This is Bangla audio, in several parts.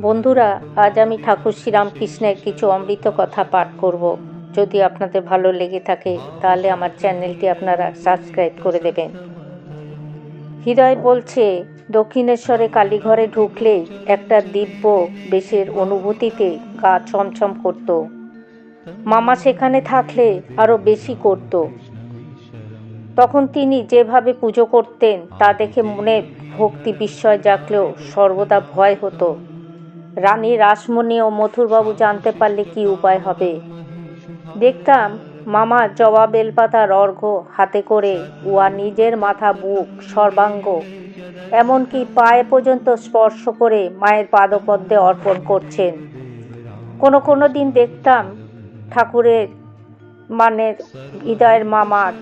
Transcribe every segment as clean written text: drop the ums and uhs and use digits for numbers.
বন্ধুরা, আজ আমি ঠাকুর শ্রীরামকৃষ্ণের কিছু অমৃত কথা পাঠ করব। যদি আপনাদের ভালো লেগে থাকে তাহলে আমার চ্যানেলটি আপনারা সাবস্ক্রাইব করে দেবেন। হৃদয় বলছে, দক্ষিণেশ্বরে কালীঘরে ঢুকলেই একটা দিব্য বেশের অনুভূতিতে গা ছমছম করত। মামা সেখানে থাকলে আরও বেশি করত। তখন তিনি যেভাবে পুজো করতেন তা দেখে মনে ভক্তি বিস্ময় জাগলেও সর্বদা ভয় হতো। রানী রাসমণি ও মথুরবাবু জানতে পারলে কি উপায় হবে। দেখতাম মামা জবা বেলপাতার অর্ঘ্য হাতে করে উহা নিজের মাথা, বুক, সর্বাঙ্গ, এমনকি পায়ে পর্যন্ত স্পর্শ করে মায়ের পাদপদ্মে অর্পণ করছেন। কোনো দিন দেখতাম ঠাকুরের হৃদয়ের মামার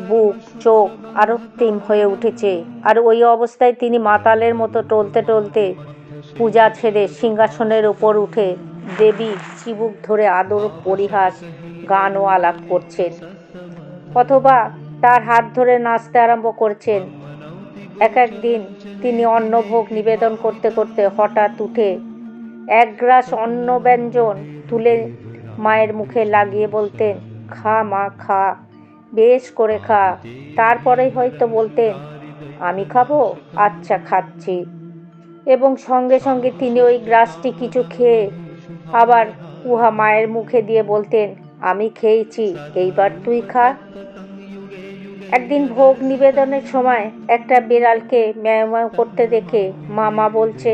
বুক, চোখ আরো তীম হয়ে উঠেছে, আর ওই অবস্থায় তিনি মাতালের মতো টলতে টলতে পূজা ছেড়ে সিংহাসনের ওপর উঠে দেবী চিবুক ধরে আদর, পরিহাস, গান ও আলাপ করছেন, অথবা তার হাত ধরে নাচতে আরম্ভ করছেন। একদিন তিনি অন্নভোগ নিবেদন করতে করতে হঠাৎ উঠে এক গ্রাস অন্ন ব্যঞ্জন তুলে মায়ের মুখে লাগিয়ে বলতেন, খা মা খা, বেশ করে খা। তারপরেই হয়তো বলতেন, আমি খাবো, আচ্ছা খাচ্ছি। এবং সঙ্গে সঙ্গে তিনি ওই গ্রাসটি কিছু খেয়ে আবার উহা মায়ের মুখে দিয়ে বলতেন, আমি খেয়েছি, এইবার তুই খা। একদিন ভোগ নিবেদনের সময় একটা বিড়ালকে ম্যাও ম্যাও করতে দেখে মামা বলছে,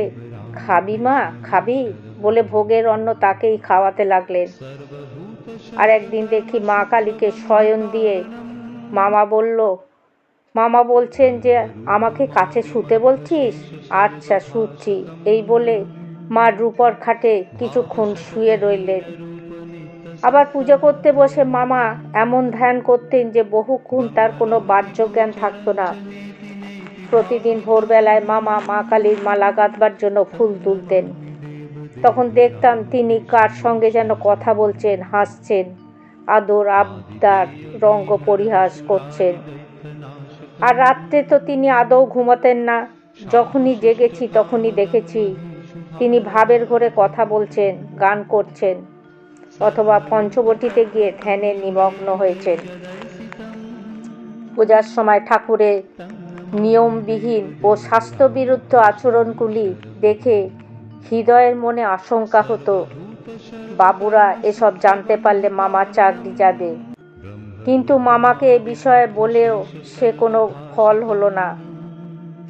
খাবি মা, খাবি, বলে ভোগের অন্ন তাকেই খাওয়াতে লাগলেন। আর একদিন দেখি মা কালীকে শয়ন দিয়ে মামা বলছেন যে, আমাকে কাছে শুতে বলছিস, আচ্ছা শুচ্ছি, এই বলে মার রূপর খাটে কিছুক্ষণ শুয়ে রইলেন। আবার পুজো করতে বসে মামা এমন ধ্যান করতেন যে বহুক্ষণ তার কোনো বাহ্য জ্ঞান থাকতো না। প্রতিদিন ভোরবেলায় মামা মা কালীর মালা গাঁথবার জন্য ফুল তুলতেন। তখন দেখতাম তিনি কার সঙ্গে যেন কথা বলছেন, হাসছেন, আদর আবদার, রঙ্গ পরিহাস করছেন। আর রাত্রে তো তিনি আদৌ ঘুমাতেন না। যখনই জেগেছি তখনই দেখেছি তিনি ভাবের ঘরে কথা বলছেন, গান করছেন, অথবা পঞ্চবটিতে গিয়ে ধ্যানে নিমগ্ন হয়েছেন। পূজার সময় ঠাকুরের নিয়মবিহীন ও স্বাস্থ্যবিরুদ্ধ আচরণগুলি দেখে হৃদয়ের মনে আশঙ্কা হতো, বাবুরা এসব জানতে পারলে মামার চাকরি যাবে। কিন্তু মামাকে এ বিষয়ে বলেও সে কোনো ফল হলো না।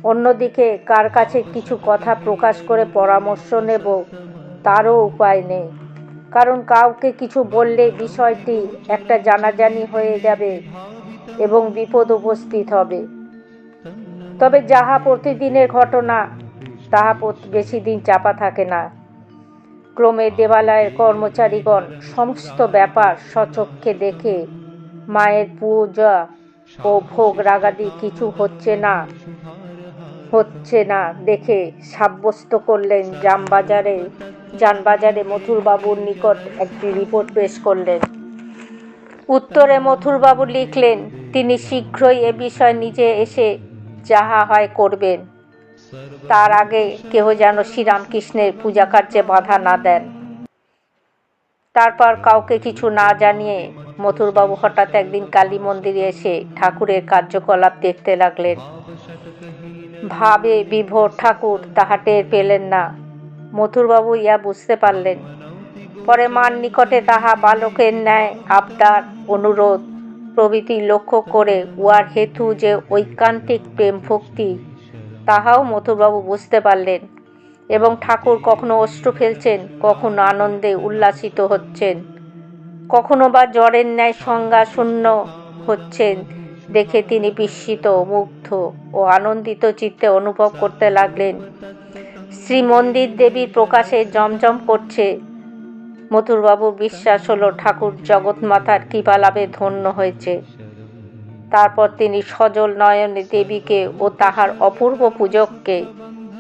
অন্যদিকে কার কাছে কিছু কথা প্রকাশ করে পরামর্শ নেব তারও উপায় নেই, কারণ কাউকে কিছু বললে বিষয়টি একটা জানাজানি হয়ে যাবে এবং বিপদ উপস্থিত হবে। তবে যাহা প্রতিদিনের ঘটনা তাহা বেশি দিন চাপা থাকে না। ক্রমে দেবালয়ের কর্মচারীগণ সমস্ত ব্যাপার স্বচক্ষে দেখে মায়ের পূজা ও ভোগ রাগাদি কিছু হচ্ছে না দেখে সাব্যস্ত করলেন। জানবাজারে মথুরবাবুর নিকট একটি রিপোর্ট পেশ করলেন। উত্তরে মথুরবাবু লিখলেন, তিনি শীঘ্রই এ বিষয় নিজে এসে যাহা হয় করবেন। তার আগে কেহ যেন শ্রীরামকৃষ্ণের পূজাকার্যে বাধা না দেন। তারপর কাউকে কিছু না জানিয়ে মথুরবাবু হঠাৎ একদিন কালী মন্দিরে এসে ঠাকুরের কার্যকলাপ দেখতে লাগলেন। ভাবে বিভোর ঠাকুর তাহা টের পেলেন না। মথুরবাবু ইয়া বুঝতে পারলেন। পরে মার নিকটে তাহা বালকের ন্যায় আবদার, অনুরোধ প্রভৃতি লক্ষ্য করে উহার হেতু যে ঐকান্তিক প্রেম ভক্তি তাহাও মথুরবাবু বুঝতে পারলেন, এবং ঠাকুর কখনো অশ্রু ফেলছেন, কখনো আনন্দে উল্লাসিত হচ্ছেন, কখনো বা জ্বরের ন্যায় সংজ্ঞা শূন্য হচ্ছেন দেখে তিনি বিস্মিত, মুগ্ধ ও আনন্দিত চিত্তে অনুভব করতে লাগলেন, শ্রীমন্দির দেবীর প্রকাশে জমজম করছে। মথুরবাবুর বিশ্বাস হলো ঠাকুর জগৎমাতার কৃপালাভে ধন্য হয়েছে। তারপর তিনি সজল নয়নে দেবীকে ও তাহার অপূর্ব পূজককে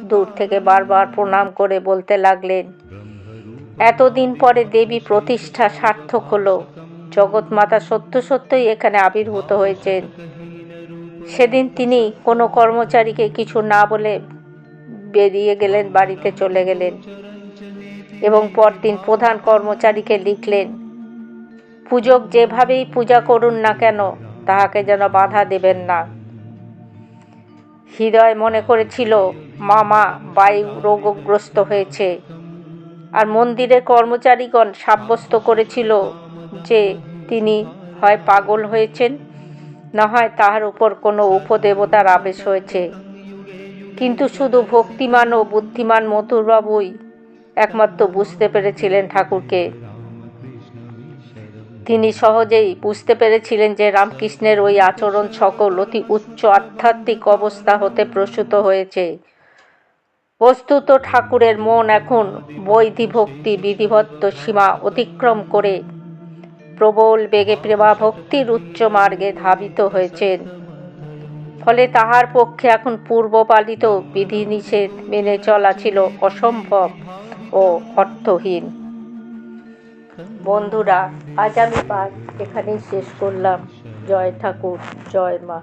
দূর থেকে বারবার প্রণাম করে বলতে লাগলেন, এতদিন পরে দেবী প্রতিষ্ঠা সার্থক হলো, জগৎমাতা সত্য সত্যই এখানে আবির্ভূত হয়েছেন। সেদিন তিনি কোনো কর্মচারীকে কিছু না বলে বেরিয়ে গেলেন, বাড়িতে চলে গেলেন। এবং পরদিন প্রধান কর্মচারীকে লিখলেন, পূজক যেভাবেই পূজা করুন না কেন তাহাকে যেন বাধা দেবেন না। হৃদয় মনে করেছিল মামা বায়ু রোগগ্রস্ত হয়েছে, আর মন্দিরের কর্মচারীগণ সাব্যস্ত করেছিল যে তিনি হয় পাগল হয়েছেন, না হয় তাহার উপর কোনো উপদেবতার আবেশ হয়েছে। কিন্তু শুধু ভক্তিমান ও বুদ্ধিমান মথুরবাবুই একমাত্র বুঝতে পেরেছিলেন ঠাকুরকে। তিনি সহজেই বুঝতে পেরেছিলেন যে রামকৃষ্ণের ওই আচরণ সকল অতি উচ্চ আধ্যাত্মিক অবস্থা হতে প্রসূত হয়েছে। বস্তুত ঠাকুরের মন এখন বৈধি ভক্তি বিধিবদ্ধ সীমা অতিক্রম করে প্রবল বেগে প্রেমা ভক্তির উচ্চ মার্গে ধাবিত হয়েছেন। ফলে তাহার পক্ষে এখন পূর্বপালিত বিধিনিষেধ মেনে চলা ছিল অসম্ভব ও অর্থহীন। বন্ধুরা, আজ আমি পাঠ এখানেই শেষ করলাম। জয় ঠাকুর, জয় মা।